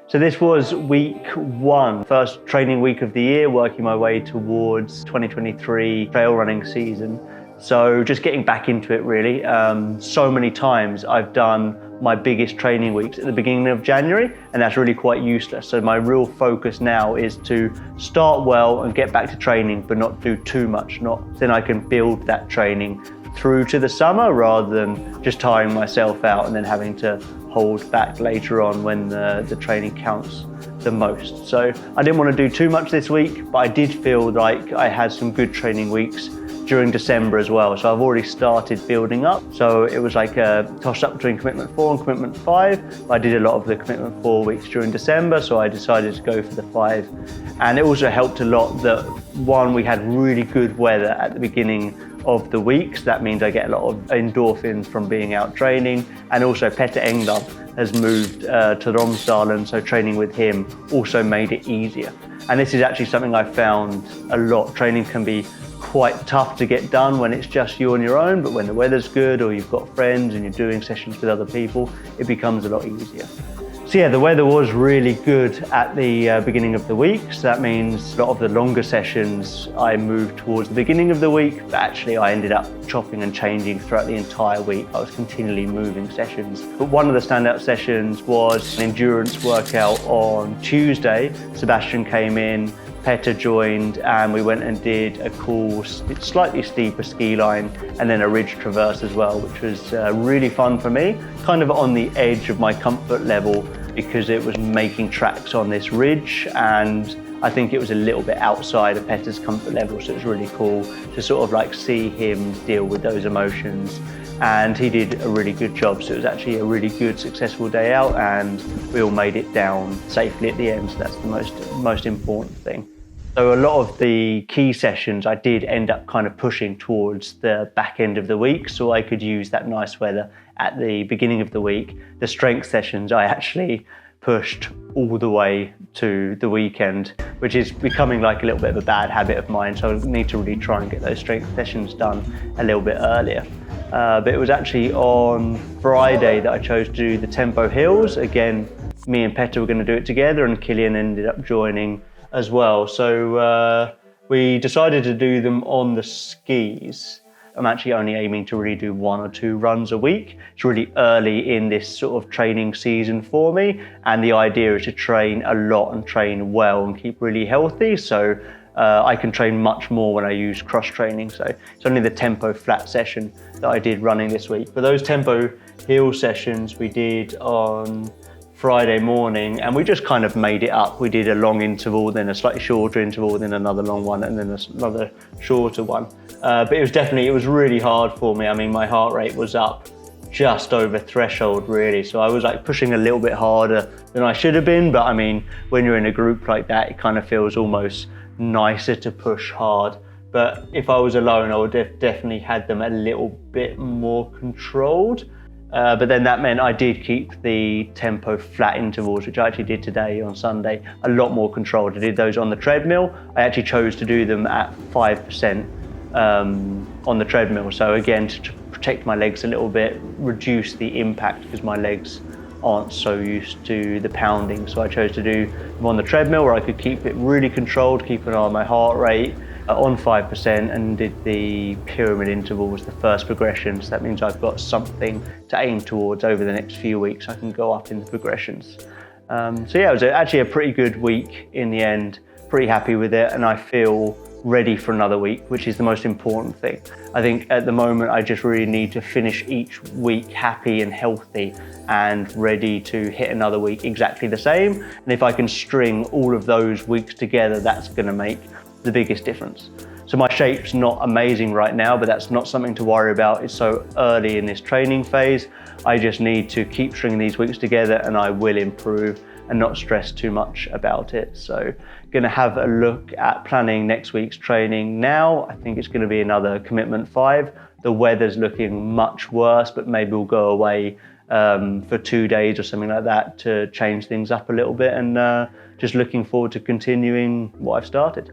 So this was week 1, first training week of the year, working my way towards 2023 trail running season. So just getting back into it really. So many times I've done my biggest training weeks at the beginning of January, and that's really quite useless. So my real focus now is to start well and get back to training, but not do too much. Then I can build that training through to the summer rather than just tiring myself out and then having to hold back later on when the training counts the most. So I didn't want to do too much this week, but I did feel like I had some good training weeks during December as well. So I've already started building up. So it was like a toss up between commitment 4 and commitment 5. I did a lot of the commitment 4 weeks during December, so I decided to go for the 5. And it also helped a lot that, one, we had really good weather at the beginning of the week. So that means I get a lot of endorphins from being out training. And also Petter Engdahl has moved to Romsdalen, so training with him also made it easier. And this is actually something I found a lot. Training can be quite tough to get done when it's just you on your own, but when the weather's good or you've got friends and you're doing sessions with other people, it becomes a lot easier. So yeah, the weather was really good at the beginning of the week. So that means a lot of the longer sessions I moved towards the beginning of the week, but actually I ended up chopping and changing throughout the entire week. I was continually moving sessions. But one of the standout sessions was an endurance workout on Tuesday. Sebastian came in, Petter joined, and we went and did a cool, slightly steeper ski line and then a ridge traverse as well, which was really fun for me, kind of on the edge of my comfort level because it was making tracks on this ridge, and I think it was a little bit outside of Petter's comfort level, so it was really cool to sort of like see him deal with those emotions. And he did a really good job, so it was actually a really good, successful day out, and we all made it down safely at the end, so that's the most important thing. So a lot of the key sessions I did end up kind of pushing towards the back end of the week, so I could use that nice weather at the beginning of the week. The strength sessions I actually pushed all the way to the weekend, which is becoming like a little bit of a bad habit of mine, so I need to really try and get those strength sessions done a little bit earlier. But it was actually on Friday that I chose to do the tempo hills. Again, me and Petter were going to do it together, and Killian ended up joining as well. So we decided to do them on the skis. I'm actually only aiming to really do 1 or 2 runs a week. It's really early in this sort of training season for me, and the idea is to train a lot and train well and keep really healthy. So I can train much more when I use cross training. So it's only the tempo flat session that I did running this week. But those tempo hill sessions we did on Friday morning, and we just kind of made it up. We did a long interval, then a slightly shorter interval, then another long one, and then another shorter one. But it was really hard for me. I mean, my heart rate was up just over threshold really. So I was like pushing a little bit harder than I should have been. But I mean, when you're in a group like that, it kind of feels almost nicer to push hard. But if I was alone, I would definitely had them a little bit more controlled. But then that meant I did keep the tempo flat intervals, which I actually did today on Sunday, a lot more controlled. I did those on the treadmill. I actually chose to do them at 5% on the treadmill. So again, to protect my legs a little bit, reduce the impact because my legs aren't so used to the pounding. So I chose to do them on the treadmill where I could keep it really controlled, keep an eye on my heart rate, on 5%, and did the pyramid intervals, the first progression. So that means I've got something to aim towards over the next few weeks. I can go up in the progressions. So yeah, it was actually a pretty good week in the end, pretty happy with it, and I feel ready for another week, which is the most important thing. I think at the moment I just really need to finish each week happy and healthy and ready to hit another week exactly the same. And if I can string all of those weeks together, that's going to make the biggest difference. So my shape's not amazing right now, but that's not something to worry about. It's so early in this training phase. I just need to keep stringing these weeks together and I will improve and not stress too much about it. So gonna have a look at planning next week's training now. I think it's gonna be another commitment 5. The weather's looking much worse, but maybe we'll go away for 2 days or something like that to change things up a little bit, and just looking forward to continuing what I've started.